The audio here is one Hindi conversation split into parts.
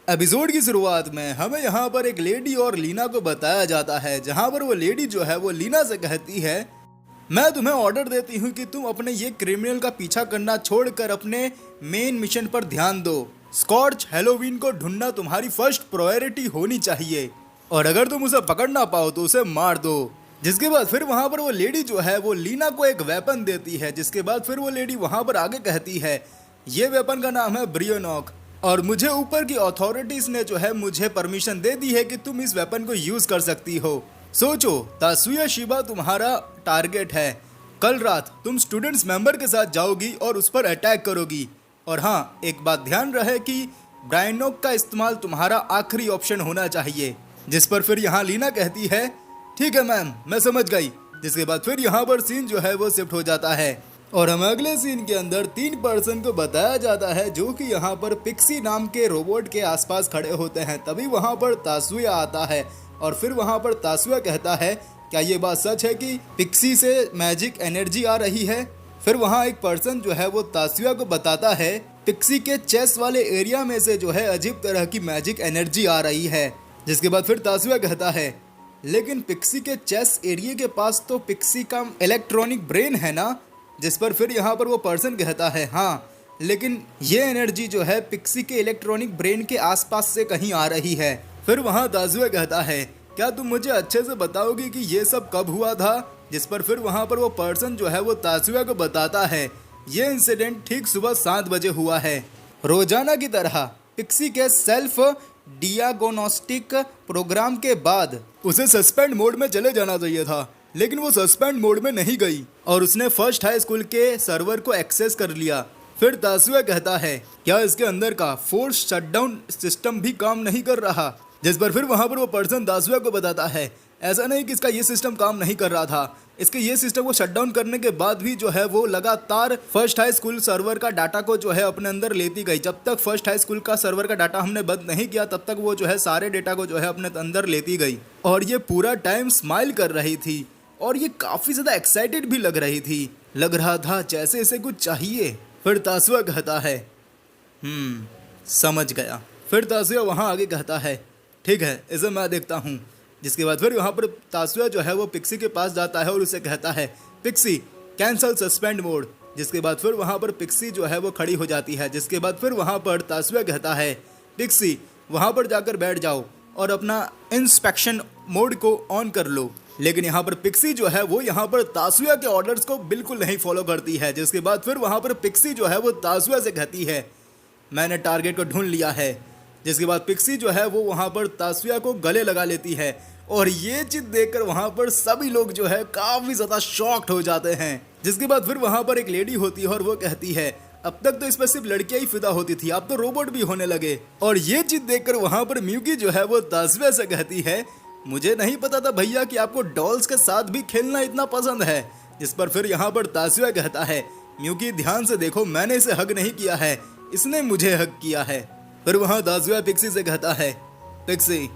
एपिसोड की शुरुआत में हमें यहाँ पर एक लेडी और लीना को बताया जाता है, जहाँ पर वो लेडी जो है वो लीना से कहती है, मैं तुम्हें ऑर्डर देती हूँ कि तुम अपने ये क्रिमिनल का पीछा करना छोड़कर अपने मेन मिशन पर ध्यान दो। स्कॉर्च हैलोवीन को ढूंढना तुम्हारी फर्स्ट प्रायोरिटी होनी चाहिए और अगर तुम उसे पकड़ ना पाओ तो उसे मार दो। जिसके बाद फिर वहाँ पर वो लेडी जो है वो लीना को एक वेपन देती है। जिसके बाद फिर वो लेडी वहाँ पर आगे कहती है, ये वेपन का नाम है ब्रियोनॉक और मुझे ऊपर की अथॉरिटीज ने जो है मुझे परमिशन दे दी है कि तुम इस वेपन को यूज कर सकती हो। सोचो, तासुया शिबा तुम्हारा टारगेट है। कल रात तुम स्टूडेंट्स मेंबर के साथ जाओगी और उस पर अटैक करोगी। और हाँ, एक बात ध्यान रहे कि ब्रायनोक का इस्तेमाल तुम्हारा आखिरी ऑप्शन होना चाहिए। जिस पर फिर यहाँ लीना कहती है, ठीक है मैम, मैं समझ गई। जिसके बाद फिर यहाँ पर सीन जो है वो शिफ्ट हो जाता है और हमें अगले सीन के अंदर 3 पर्सन को बताया जाता है जो कि यहाँ पर पिक्सी नाम के रोबोट के आसपास खड़े होते हैं। तभी वहाँ पर तासुया आता है और फिर वहाँ पर तासुया कहता है, क्या ये बात सच है कि पिक्सी से मैजिक एनर्जी आ रही है? फिर वहाँ एक पर्सन जो है वो तासुया को बताता है, पिक्सी के चेस्ट वाले एरिया में से जो है अजीब तरह की मैजिक एनर्जी आ रही है। जिसके बाद फिर तासुया कहता है, लेकिन पिक्सी के चेस्ट एरिया के पास तो पिक्सी का इलेक्ट्रॉनिक ब्रेन है ना? जिस पर फिर यहाँ पर वो पर्सन कहता है, हाँ, लेकिन ये एनर्जी जो है पिक्सी के इलेक्ट्रॉनिक ब्रेन के आसपास से कहीं आ रही है। फिर वहाँ तासुया कहता है, क्या तुम मुझे अच्छे से बताओगी कि ये सब कब हुआ था? जिस पर फिर वहाँ पर वो पर्सन जो है वो तासुया को बताता है, ये इंसिडेंट ठीक सुबह 7 बजे हुआ है। रोजाना की तरह पिक्सी के सेल्फ डियाग्नोस्टिक प्रोग्राम के बाद उसे सस्पेंड मोड में चले जाना चाहिए था, लेकिन वो सस्पेंड मोड में नहीं गई और उसने फर्स्ट हाई स्कूल के सर्वर को एक्सेस कर लिया। फिर तासुया कहता है, क्या इसके अंदर का फोर्स शटडाउन सिस्टम भी काम नहीं कर रहा? जिस पर फिर वहाँ पर वो पर्सन तासुया को बताता है, ऐसा नहीं कि इसका ये सिस्टम काम नहीं कर रहा था, इसके ये सिस्टम को शटडाउन करने के बाद भी जो है वो लगातार फर्स्ट हाई स्कूल सर्वर का डाटा को जो है अपने अंदर लेती गई। जब तक फर्स्ट हाई स्कूल का सर्वर का डाटा हमने बंद नहीं किया तब तक वो जो है सारे डेटा को जो है अपने अंदर लेती गई और ये पूरा टाइम स्माइल कर रही थी और ये काफी ज्यादा एक्साइटेड भी लग रही थी। लग रहा था जैसे इसे कुछ चाहिए। फिर तासुया कहता है, समझ गया। फिर तासुया वहाँ आगे कहता है, ठीक है, इसे मैं देखता हूँ। जिसके बाद फिर वहाँ पर तासुया जो है वो पिक्सी के पास जाता है और उसे कहता है, पिक्सी कैंसल सस्पेंड मोड। जिसके बाद फिर वहाँ पर पिक्सी जो है वो खड़ी हो जाती है। जिसके बाद फिर वहाँ पर तासुया कहता है, पिक्सी वहाँ पर जाकर बैठ जाओ और अपना इंस्पेक्शन मोड को ऑन कर लो। लेकिन यहाँ पर पिक्सी जो है वो यहाँ पर तासुया के ऑर्डर्स को बिल्कुल नहीं फॉलो करती है। जिसके बाद फिर वहाँ पर पिक्सी जो है वो तासुया से कहती है, मैंने टारगेट को ढूंढ लिया है। जिसके बाद पिक्सी जो है वो वहाँ पर तासुया को गले लगा लेती है और ये चीज देखकर वहाँ पर सभी लोग जो है काफी ज्यादा शॉक्ड हो जाते हैं। जिसके बाद फिर वहाँ पर एक लेडी होती है और वो कहती है, अब तक तो इस पर सिर्फ लड़कियां ही फिदा होती थी, अब तो रोबोट भी होने लगे। और ये चीज देखकर वहाँ पर मियुकी जो है वो तासुया से कहती है, मुझे नहीं पता था भैया कि आपको डॉल्स के साथ भी खेलना इतना पसंद है। जिस पर फिर यहाँ पर तासुया कहता है, मियुकी ध्यान से देखो, मैंने इसे हग नहीं किया है, इसने मुझे हग किया है। फिर वहाँ तासुया पिक्सी से कहता है, पिक्सी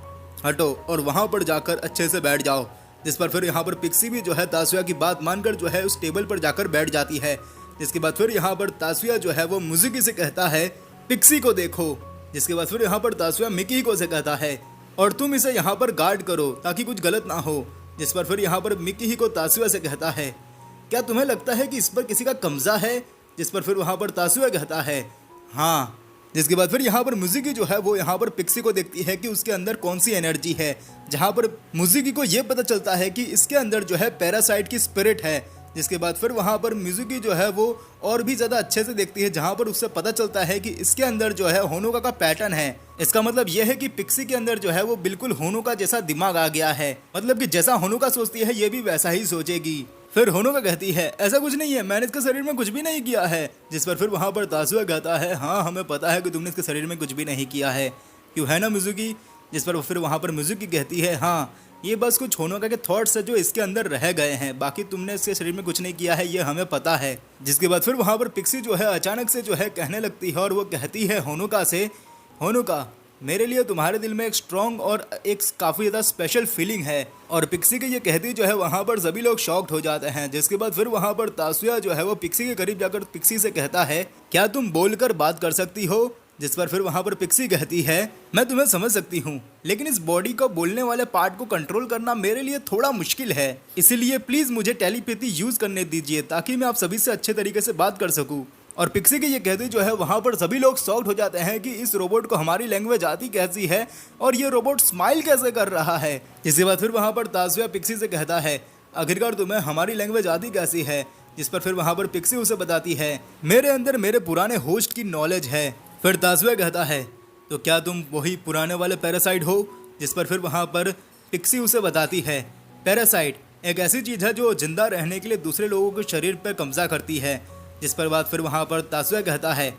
हटो और वहाँ पर जाकर अच्छे से बैठ जाओ। जिस पर फिर यहाँ पर पिक्सी भी जो है तासुया की बात मानकर जो है उस टेबल पर जाकर बैठ जाती है। जिसके बाद फिर यहाँ पर तासुया जो है वो मुजुकी से कहता है, पिक्सी को देखो। जिसके बाद फिर यहाँ पर तासुया मिकी को से कहता है, और तुम इसे यहाँ पर गार्ड करो ताकि कुछ गलत ना हो। जिस पर फिर यहाँ पर मिकी ही को तासुया से कहता है, क्या तुम्हें लगता है कि इस पर किसी का कब्जा है? जिस पर फिर वहाँ पर तासुया कहता है, हाँ। जिसके बाद फिर यहाँ पर मुजुकी जो है वो यहाँ पर पिक्सी को देखती है कि उसके अंदर कौन सी एनर्जी है। जहाँ पर मुजुकी को ये पता चलता है कि इसके अंदर जो है पैरासाइट की स्पिरिट है। जिसके बाद फिर वहाँ पर मिजुकी जो है वो और भी ज़्यादा अच्छे से देखती है, जहाँ पर उससे पता चलता है कि इसके अंदर जो है होनोका का पैटर्न है। इसका मतलब यह है कि पिक्सी के अंदर जो है वो बिल्कुल होनोका जैसा दिमाग आ गया है, मतलब कि जैसा होनोका सोचती है ये भी वैसा ही सोचेगी। फिर होनोका कहती है, ऐसा कुछ नहीं है, मैंने इसके शरीर में कुछ भी नहीं किया है। जिस पर फिर वहाँ पर तासुया कहता है, हाँ हमें पता है कि तुमने इसके शरीर में कुछ भी नहीं किया है, क्यों है ना मिजुकी? जिस पर फिर वहाँ पर मिजुकी कहती है, हाँ ये बस कुछ होनोका के थॉट्स है जो इसके अंदर रह गए हैं, बाकी तुमने इसके शरीर में कुछ नहीं किया है, ये हमें पता है। जिसके बाद फिर वहाँ पर पिक्सी जो है अचानक से जो है कहने लगती है और वो कहती है होनोका से, होनोका मेरे लिए तुम्हारे दिल में एक स्ट्रॉन्ग और एक काफ़ी ज़्यादा स्पेशल फीलिंग है। और पिक्सी के ये कहती जो है वहाँ पर सभी लोग शॉक्ड हो जाते हैं। जिसके बाद फिर वहाँ पर तासुया जो है वो पिक्सी के करीब जाकर पिक्सी से कहता है, क्या तुम बोलकर बात कर सकती हो? जिस पर फिर वहां पर पिक्सी कहती है, मैं तुम्हें समझ सकती हूँ, लेकिन इस बॉडी को बोलने वाले पार्ट को कंट्रोल करना मेरे लिए थोड़ा मुश्किल है, इसीलिए प्लीज मुझे टेलीपैथी यूज करने दीजिए ताकि मैं आप सभी से अच्छे तरीके से बात कर सकूँ। और पिक्सी के ये कहते जो है वहां पर सभी लोग शॉक्ड हो जाते हैं कि इस रोबोट को हमारी लैंग्वेज आती कैसी है और ये रोबोट स्माइल कैसे कर रहा है। इसके बाद फिर वहां पर तासुया पिक्सी से कहता है, आखिरकार तुम्हें हमारी लैंग्वेज आती कैसी है। जिस पर फिर वहां पर पिक्सी उसे बताती है, मेरे अंदर मेरे पुराने होस्ट की नॉलेज है। फिर तासुया कहता है, तो क्या तुम वही पुराने वाले पैरासाइट हो। जिस पर फिर वहां पर पिक्सी उसे बताती है, पैरासाइट एक ऐसी चीज है जो जिंदा रहने के लिए दूसरे लोगों के शरीर पर कब्जा करती है। जिस पर बात फिर वहां पर तासुया कहता है,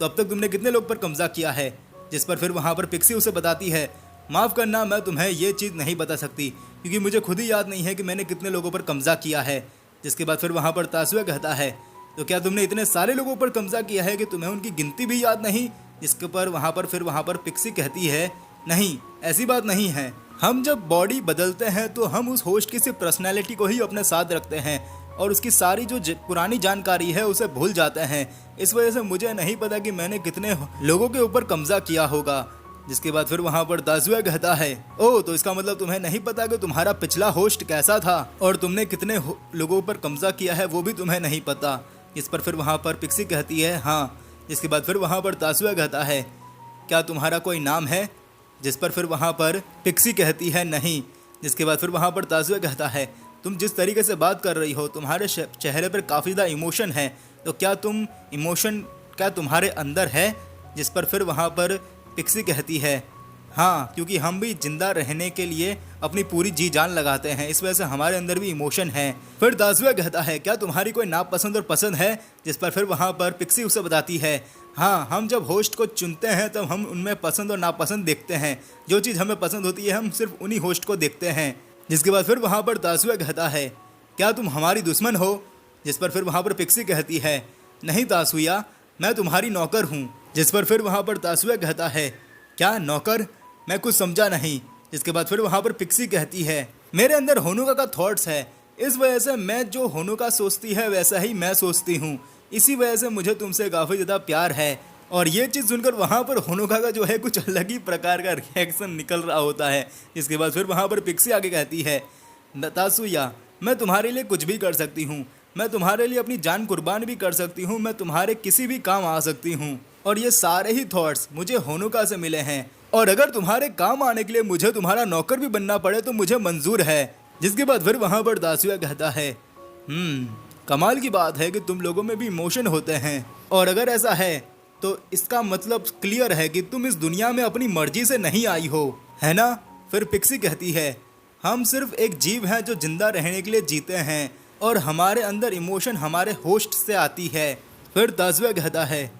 तो अब तक तुमने कितने लोग पर कब्जा किया है। जिस पर फिर वहां पर पिक्सी उसे बताती है, माफ़ करना मैं तुम्हें ये चीज़ नहीं बता सकती क्योंकि मुझे खुद ही याद नहीं है कि मैंने कितने लोगों पर कब्जा किया है। जिसके बाद फिर वहां पर तासुया कहता है, तो क्या तुमने इतने सारे लोगों पर कब्जा किया है कि तुम्हें उनकी गिनती भी याद नहीं। जिसके पर वहां पर पिक्सी कहती है, नहीं ऐसी बात नहीं है, हम जब बॉडी बदलते हैं तो हम उस होस्ट की सिर्फ पर्सनैलिटी को ही अपने साथ रखते हैं और उसकी सारी जो पुरानी जानकारी है उसे भूल जाते हैं। इस वजह से मुझे नहीं पता कि मैंने कितने लोगों के ऊपर कब्जा किया होगा। जिसके बाद फिर वहां पर तासुया कहता है, ओह तो इसका मतलब तुम्हें नहीं पता कि तुम्हारा पिछला होस्ट कैसा था और तुमने कितने लोगों पर कब्जा किया है वो भी तुम्हें नहीं पता। इस पर फिर वहां पर पिक्सी कहती है, हाँ। जिसके बाद फिर वहां पर तासुया कहता है, क्या तुम्हारा कोई नाम है। जिस पर फिर वहां पर पिक्सी कहती है, नहीं। जिसके बाद फिर वहां पर तासुया कहता है, तुम जिस तरीके से बात कर रही हो तुम्हारे चेहरे पर काफ़ी ज़्यादा इमोशन है, तो क्या इमोशन क्या तुम्हारे अंदर है। जिस पर फिर वहां पर पिक्सी कहती है, हाँ क्योंकि हम भी जिंदा रहने के लिए अपनी पूरी जी जान लगाते हैं, इस वजह से हमारे अंदर भी इमोशन है। फिर तासुया कहता है, क्या तुम्हारी कोई नापसंद और पसंद है। जिस पर फिर वहां पर पिक्सी उसे बताती है, हाँ हम जब होस्ट को चुनते हैं तब हम उनमें पसंद और नापसंद देखते हैं, जो चीज़ हमें पसंद होती है हम सिर्फ उन्हीं होस्ट को देखते हैं। जिसके बाद फिर वहां पर तासुया कहता है, क्या तुम हमारी दुश्मन हो। जिस पर फिर वहां पर पिक्सी कहती है, नहीं तासुया मैं तुम्हारी नौकर हूँ। जिस पर फिर वहां पर तासुया कहता है, क्या नौकर, मैं कुछ समझा नहीं। जिसके बाद फिर वहां पर पिक्सी कहती है, मेरे अंदर होनुका का थॉट्स है, इस वजह से मैं जो होनुका सोचती है वैसा ही मैं सोचती हूँ, इसी वजह से मुझे तुमसे काफ़ी ज़्यादा प्यार है। और ये चीज़ सुनकर वहाँ पर होनुका का जो है कुछ अलग ही प्रकार का रिएक्शन निकल रहा होता है। इसके बाद फिर वहाँ पर पिक्सी आगे कहती है, तासुया मैं तुम्हारे लिए कुछ भी कर सकती हूँ, मैं तुम्हारे लिए अपनी जान कुर्बान भी कर सकती हूँ, मैं तुम्हारे किसी भी काम आ सकती हूँ और ये सारे ही थॉट्स मुझे होनुका से मिले हैं और अगर तुम्हारे काम आने के लिए मुझे तुम्हारा नौकर भी बनना पड़े तो मुझे मंजूर है। जिसके बाद फिर वहाँ पर तासुया कहता है, कमाल की बात है कि तुम लोगों में भी इमोशन होते हैं और अगर ऐसा है तो इसका मतलब क्लियर है कि तुम इस दुनिया में अपनी मर्जी से नहीं आई हो, है ना। फिर पिक्सी कहती है, हम सिर्फ एक जीव हैं जो जिंदा रहने के लिए जीते हैं और हमारे अंदर इमोशन हमारे होस्ट से आती है। फिर तासुया कहता है,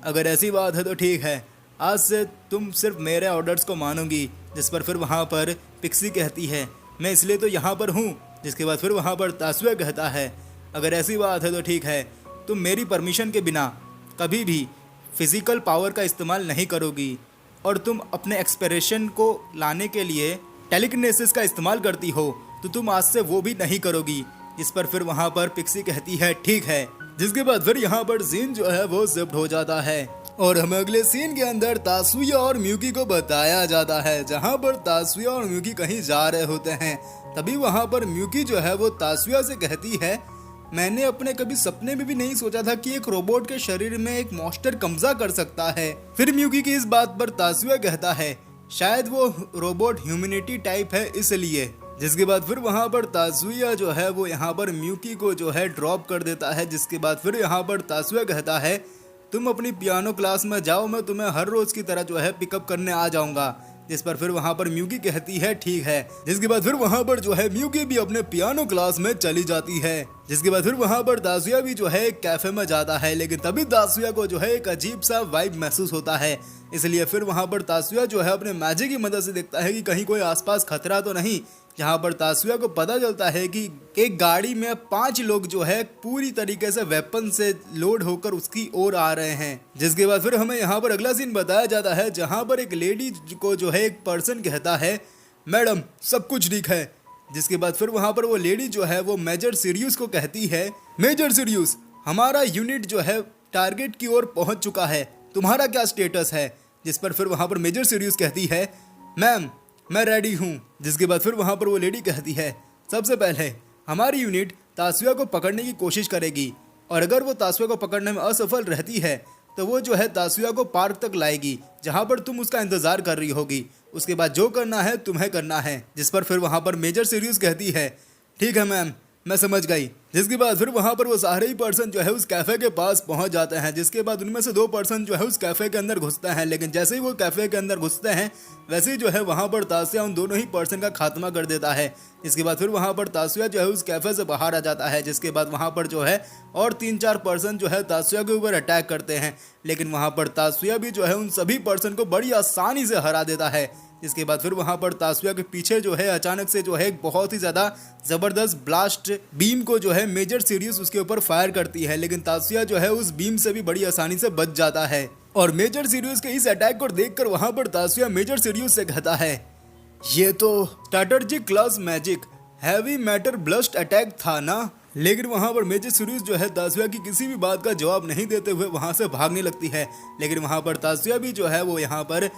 अगर ऐसी बात है तो ठीक है, आज से तुम सिर्फ मेरे ऑर्डर्स को मानोगी। जिस पर फिर वहाँ पर पिक्सी कहती है, मैं इसलिए तो यहाँ पर हूँ। जिसके बाद फिर वहाँ पर तासुया कहता है, अगर ऐसी बात है तो ठीक है, तुम मेरी परमिशन के बिना कभी भी फिजिकल पावर का इस्तेमाल नहीं करोगी और तुम अपने एक्सप्रेशन को लाने के लिए टेलीकिनेसिस का इस्तेमाल करती हो तो तुम आज से वो भी नहीं करोगी। इस पर फिर वहाँ पर पिक्सी कहती है, ठीक है। जिसके बाद फिर यहाँ पर सीन जो है वो शिफ्ट हो जाता है और हमें अगले सीन के अंदर तासुया और म्यूकी को बताया जाता है, जहाँ पर तासुया और म्यूकी कहीं जा रहे होते हैं। तभी वहाँ पर म्यूकी जो है वो तासुया से कहती है, मैंने अपने कभी सपने में भी नहीं सोचा था कि एक रोबोट के शरीर में एक मॉन्स्टर कब्जा कर सकता है। फिर म्यूकी की इस बात पर तासुया कहता है, शायद वो रोबोट ह्यूमैनिटी टाइप है इसलिए। जिसके बाद फिर वहाँ पर तासुया जो है वो यहाँ पर म्यूकी को जो है ड्रॉप कर देता है। जिसके बाद फिर यहाँ पर तासुया कहता है, तुम अपनी पियानो क्लास में जाओ, मैं तुम्हें हर रोज की तरह जो है पिकअप करने आ जाऊंगा। जिस पर फिर वहाँ पर म्यूकी कहती है, ठीक है। जिसके बाद फिर वहाँ पर जो है म्यूकी भी अपने पियानो क्लास में चली जाती है। जिसके बाद फिर वहाँ पर तासुया भी जो है एक कैफे में जाता है, लेकिन तभी तासुया को जो है एक अजीब सा वाइब महसूस होता है। इसलिए फिर वहाँ पर तासुया जो है अपने मैजिक की मदद से देखता है कि कहीं कोई आसपास खतरा तो नहीं। जहाँ पर तासुया को पता चलता है कि एक गाड़ी में 5 लोग जो है पूरी तरीके से वेपन से लोड होकर उसकी ओर आ रहे हैं। जिसके बाद फिर हमें यहाँ पर अगला सीन बताया जाता है, जहाँ पर एक लेडी को जो है एक पर्सन कहता है, मैडम सब कुछ ठीक है। जिसके बाद फिर वहाँ पर वो लेडी जो है वो मेजर सीरियस को कहती है, मेजर सीरियस हमारा यूनिट जो है टारगेट की ओर पहुंच चुका है, तुम्हारा क्या स्टेटस है? जिस पर फिर वहाँ पर मेजर सीरियस कहती है, मैम मैं रेडी हूँ। जिसके बाद फिर वहाँ पर वो लेडी कहती है, सबसे पहले हमारी यूनिट तासुया को पकड़ने की कोशिश करेगी और अगर वो तासुया को पकड़ने में असफल रहती है तो वो जो है तासुया को पार्क तक लाएगी जहाँ पर तुम उसका इंतजार कर रही होगी। उसके बाद जो करना है तुम्हें करना है। जिस पर फिर वहाँ पर मेजर सीरियस कहती है, ठीक है मैम, मैं समझ गई। जिसके बाद फिर वहाँ पर वो सारे ही पर्सन जो है उस कैफ़े के पास पहुँच जाते हैं। जिसके बाद उनमें से 2 पर्सन जो है उस कैफ़े के अंदर घुसते हैं, लेकिन जैसे ही वो कैफ़े के अंदर घुसते हैं वैसे ही जो है वहाँ पर तासुया उन दोनों ही पर्सन का खात्मा कर देता है। इसके बाद फिर वहाँ पर तासुया जो है उस कैफ़े से बाहर आ जाता है। जिसके बाद वहाँ पर जो है और 3-4 पर्सन जो है तासुया के ऊपर अटैक करते हैं, लेकिन वहाँ पर तासुया भी जो है उन सभी पर्सन को बड़ी आसानी से हरा देता है। इसके बाद फिर वहाँ पर तासुया के पीछे जो है अचानक से जो है एक बहुत ही ज़्यादा ज़बरदस्त ब्लास्ट बीम को जो है मेजर सीरियस उसके ऊपर फायर करती है, लेकिन तासुया जो है उस बीम से भी बड़ी आसानी से बच जाता है। और मेजर सीरियस के इस अटैक को देखकर वहाँ पर तासुया मेजर सीरियस से कहता है, ये तो strategic class magic heavy matter blast attack था ना। लेकिन वहाँ पर मेजर सीरियस जो है तासुया की किसी भी बात का जवाब नहीं देते हुए वहाँ से भागने लगती है। लेकिन वहाँ पर तासुया भी जो है वो यहाँ पर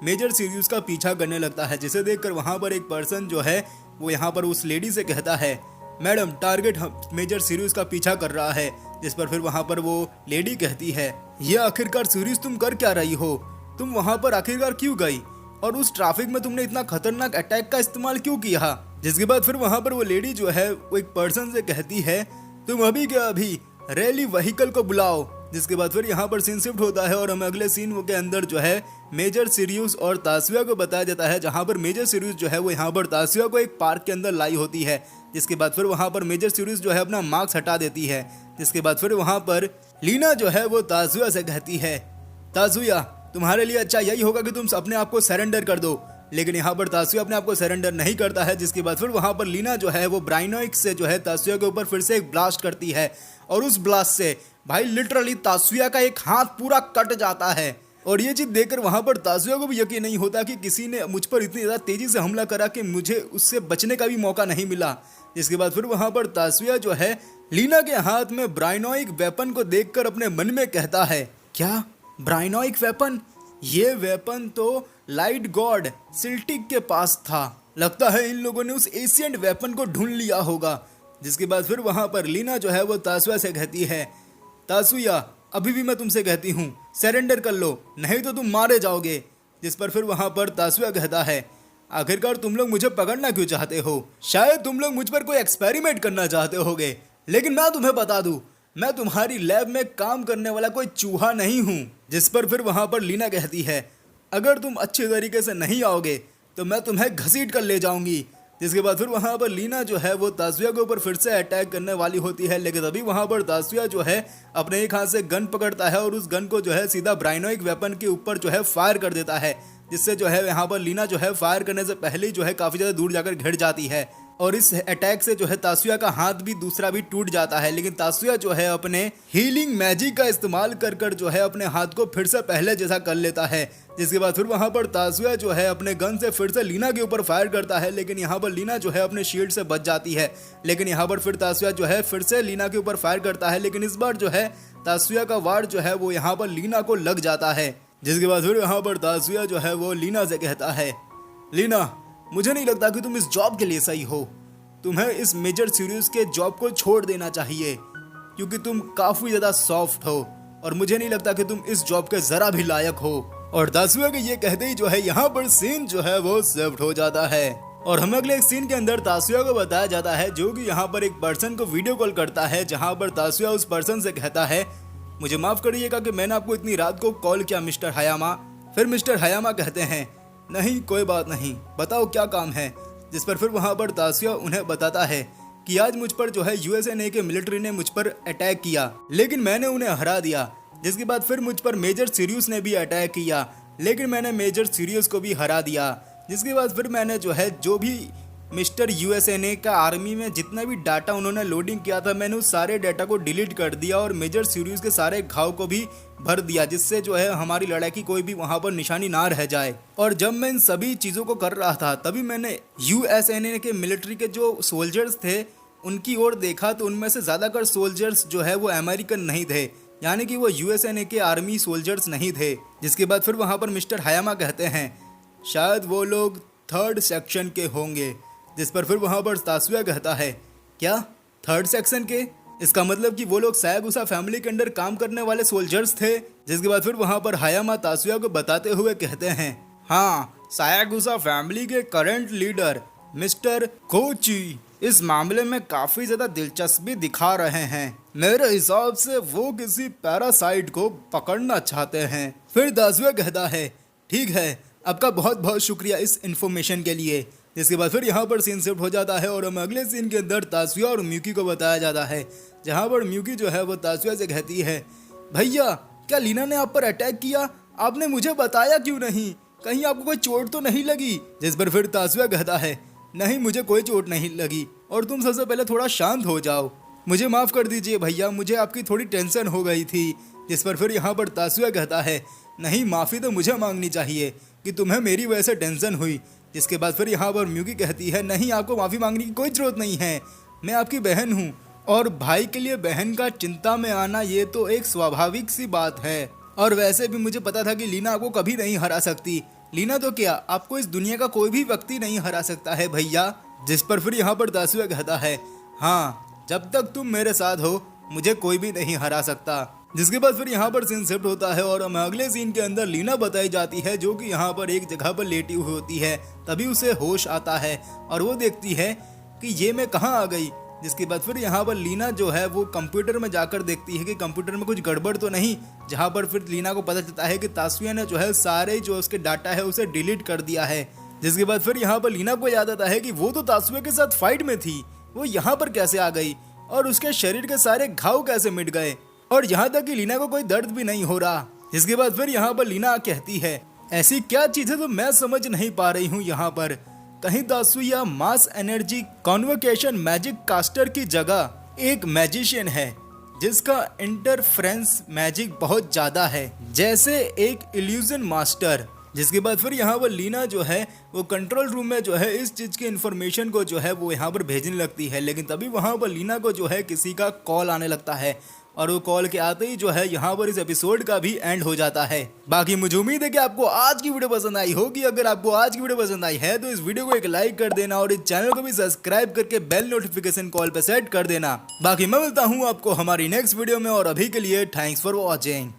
मेजर सीरियस का पीछा करने लगता है, जिसे देखकर वहाँ पर एक पर्सन जो है वो यहाँ पर उस लेडी से कहता है, मैडम टारगेट मेजर सीरियस का पीछा कर रहा है। जिस पर फिर वहाँ पर वो लेडी कहती है, ये आखिरकार सीरियस तुम कर क्या रही हो? तुम वहाँ पर आखिरकार क्यों गई और उस ट्रैफिक में तुमने इतना खतरनाक अटैक का इस्तेमाल क्यों किया? जिसके बाद फिर वहाँ पर वो लेडी जो है वो एक पर्सन से कहती है, तुम अभी क्या अभी रैली व्हीकल को बुलाओ। जिसके बाद फिर यहाँ पर सीन शिफ्ट होता है और हमें अगले सीन के अंदर जो है मेजर सीरियस और तासुया को बताया जाता है, जहाँ पर मेजर सीरियस जो है वो यहाँ पर तासुया को एक पार्क के अंदर लाई होती है। जिसके बाद फिर वहाँ पर मेजर सीरियस जो है अपना मास्क हटा देती है। जिसके बाद फिर वहाँ पर लीना जो है वो तासुया से कहती है, तासुया तुम्हारे लिए अच्छा यही होगा कि तुम अपने आप को सरेंडर कर दो। लेकिन यहाँ पर तासुया अपने आप को सरेंडर नहीं करता है। जिसके बाद फिर वहाँ पर लीना जो है वो ब्राइनोइक से जो है तासुया के ऊपर फिर से एक ब्लास्ट करती है और उस ब्लास्ट से भाई लिटरली तासुया का एक हाथ पूरा कट जाता है। और ये चीज देखकर वहाँ पर तासुया को भी यकीन नहीं होता कि किसी ने मुझ पर इतनी ज़्यादा तेजी से हमला करा कि मुझे उससे बचने का भी मौका नहीं मिला। जिसके बाद फिर वहाँ पर तासुया जो है लीना के हाथ में ब्राइनोइक वेपन को देखकर अपने मन में कहता है, क्या ब्राइनोइक वेपन? ये वेपन तो लाइट गॉड सिल्टिक के पास था। लगता है इन लोगों ने उस एशियंट वेपन को ढूंढ लिया होगा। जिसके बाद फिर वहाँ पर लीना जो है वो तासुया से कहती है, तासुया अभी भी मैं तुमसे कहती हूँ सरेंडर कर लो, नहीं तो तुम मारे जाओगे। जिस पर फिर वहाँ पर तासुया कहता है, आखिरकार तुम लोग मुझे पकड़ना क्यों चाहते हो? शायद तुम लोग मुझ पर कोई एक्सपेरिमेंट करना चाहते होगे, लेकिन मैं तुम्हें बता दूं मैं तुम्हारी लैब में काम करने वाला कोई चूहा नहीं हूँ। जिस पर फिर वहाँ पर लीना कहती है, अगर तुम अच्छे तरीके से नहीं आओगे तो मैं तुम्हें घसीट कर ले जाऊंगी। जिसके बाद फिर वहाँ पर लीना जो है वो तासुया के ऊपर फिर से अटैक करने वाली होती है, लेकिन अभी वहाँ पर तासुया जो है अपने एक हाथ से गन पकड़ता है और उस गन को जो है सीधा ब्राइनोइक वेपन के ऊपर जो है फायर कर देता है, जिससे जो है यहाँ पर लीना जो है फायर करने से पहले ही जो है काफी ज्यादा दूर जाकर गिर जाती है। और इस अटैक से जो है तासुया का हाथ भी दूसरा भी टूट जाता है। लेकिन तासुया जो है अपने हीलिंग मैजिक का इस्तेमाल कर कर जो है अपने हाथ को फिर से पहले जैसा कर लेता है। जिसके बाद फिर वहाँ पर तासुया जो है अपने गन से फिर से लीना के ऊपर फायर करता है, लेकिन यहाँ पर लीना जो है अपने शील्ड से बच जाती है। लेकिन यहाँ पर फिर तासुया जो है फिर से लीना के ऊपर फायर करता है, लेकिन इस बार जो है तासुया का वार जो है वो यहाँ पर लीना को लग जाता है। जिसके बाद फिर यहाँ पर तासुया जो है वो लीना से कहता है, लीना मुझे नहीं लगता कि तुम इस जॉब के लिए सही हो। तुम्हें इस मेजर सीरियस के जॉब को छोड़ देना चाहिए, क्योंकि तुम काफी ज्यादा सॉफ्ट हो और मुझे नहीं लगता कि तुम इस जॉब के जरा भी लायक हो। और तासुया के ये कहते ही जो है यहाँ पर सीन जो है वो शिफ्ट हो जाता है और हमें अगले एक सीन के अंदर तासुया को बताया जाता है, जो कि यहाँ पर एक पर्सन को वीडियो कॉल करता है, जहाँ पर तासुया उस पर्सन से कहता है, मुझे माफ करिएगा कि मैंने आपको इतनी रात को कॉल किया मिस्टर हयामा। फिर मिस्टर हयामा कहते हैं, नहीं कोई बात नहीं, बताओ क्या काम है। जिस पर फिर वहाँ पर तासुया उन्हें बताता है कि आज मुझ पर जो है यूएसए के मिलिट्री ने मुझ पर अटैक किया, लेकिन मैंने उन्हें हरा दिया। जिसके बाद फिर मुझ पर मेजर सीरियस ने भी अटैक किया, लेकिन मैंने मेजर सीरियस को भी हरा दिया। जिसके बाद फिर मैंने जो है जो भी मिस्टर यूएसए का आर्मी में जितना भी डाटा उन्होंने लोडिंग किया था, मैंने उस सारे डाटा को डिलीट कर दिया और मेजर सीरियस के सारे घाव को भी भर दिया, जिससे जो है हमारी लड़ाई की कोई भी वहाँ पर निशानी ना रह जाए। और जब मैं इन सभी चीज़ों को कर रहा था तभी मैंने यूएसए के मिलिट्री के जो सोल्जर्स थे उनकी ओर देखा, तो उनमें से ज़्यादातर सोल्जर्स जो है वो अमेरिकन नहीं थे, यानी कि वो यूएसएन के आर्मी सोल्जर्स नहीं थे। जिसके बाद फिर वहाँ पर मिस्टर हायामा कहते हैं शायद वो लोग 3rd सेक्शन के होंगे। जिस पर फिर वहाँ पर तासुया कहता है क्या 3rd सेक्शन के? इसका मतलब कि वो लोग सायागुसा फैमिली के अंडर काम करने वाले सोल्जर्स थे। जिसके बाद फिर वहाँ पर हायामा तासुया को बताते हुए कहते हैं हाँ, सायागुसा फैमिली के करंट लीडर मिस्टर कोची इस मामले में काफी ज्यादा दिलचस्पी दिखा रहे हैं। मेरे हिसाब से वो किसी पैरासाइट को पकड़ना चाहते हैं। फिर तासुया कहता है ठीक है, आपका बहुत बहुत शुक्रिया इस इन्फॉर्मेशन के लिए। जिसके बाद फिर यहाँ पर सीन शिफ्ट हो जाता है और हम अगले सीन के अंदर तासुया और म्यूकी को बताया जाता है, जहाँ पर म्यूकी जो है वो तासुया से कहती है भैया क्या लीना ने आप पर अटैक किया? आपने मुझे बताया क्यों नहीं? कहीं आपको कोई चोट तो नहीं लगी? जिस पर फिर तासुया कहता है नहीं, मुझे कोई चोट नहीं लगी और तुम सबसे पहले थोड़ा शांत हो जाओ। मुझे माफ़ कर दीजिए भैया, मुझे आपकी थोड़ी टेंशन हो गई थी। जिस पर फिर यहाँ पर तासुया कहता है नहीं, माफ़ी तो मुझे मांगनी चाहिए कि तुम्हें मेरी वजह से टेंशन हुई। जिसके बाद फिर यहाँ पर म्यूकी कहती है नहीं, आपको माफ़ी मांगने की कोई ज़रूरत नहीं है, मैं आपकी बहन हूँ और भाई के लिए बहन का चिंता में आना ये तो एक स्वाभाविक सी बात है। और वैसे भी मुझे पता था कि लीना आपको कभी नहीं हरा सकती। लीना तो क्या, आपको इस दुनिया का कोई भी व्यक्ति नहीं हरा सकता है भैया। जिस पर फिर यहाँ पर तासुया कहता है हाँ, जब तक तुम मेरे साथ हो मुझे कोई भी नहीं हरा सकता। जिसके बाद फिर यहाँ पर सीन शिफ्ट होता है और हम अगले सीन के अंदर लीना बताई जाती है, जो कि यहाँ पर एक जगह पर लेटी हुई होती है। तभी उसे होश आता है और वो देखती है कि ये मैं कहाँ आ गई। जिसके बाद फिर यहाँ पर लीना जो है वो कंप्यूटर में जाकर देखती है कि कंप्यूटर में कुछ गड़बड़ तो नहीं, जहाँ पर फिर लीना को पता चलता है कि तासुया ने जो है सारे जो उसके डाटा है उसे डिलीट कर दिया है। जिसके बाद फिर यहाँ पर लीना को याद आता है कि वो तो तासुया के साथ फाइट में थी, वो यहाँ पर कैसे आ गई और उसके शरीर के सारे घाव कैसे मिट गए, और यहाँ तक कि लीना को कोई दर्द भी नहीं हो रहा। जिसके बाद फिर यहाँ पर लीना कहती है ऐसी क्या चीज है तो मैं समझ नहीं पा रही हूँ। यहाँ पर कहीं तासुया मास एनर्जी कॉन्वोकेशन मैजिक कास्टर की जगह एक मैजिशियन है जिसका इंटरफ्रेंस मैजिक बहुत ज्यादा है, जैसे एक इल्यूजन मास्टर। जिसके बाद फिर यहाँ पर लीना जो है वो कंट्रोल रूम में जो है इस चीज की इंफॉर्मेशन को जो है वो यहाँ पर भेजने लगती है। लेकिन तभी वहाँ पर लीना को जो है किसी का कॉल आने लगता है और वो कॉल के आते ही जो है यहाँ पर इस एपिसोड का भी एंड हो जाता है। बाकी मुझे उम्मीद है कि आपको आज की वीडियो पसंद आई होगी। अगर आपको आज की वीडियो पसंद आई है तो इस वीडियो को एक लाइक कर देना और इस चैनल को भी सब्सक्राइब करके बेल नोटिफिकेशन कॉल पे सेट कर देना। बाकी मैं मिलता हूँ आपको हमारी नेक्स्ट वीडियो में और अभी के लिए थैंक्स फॉर वॉचिंग।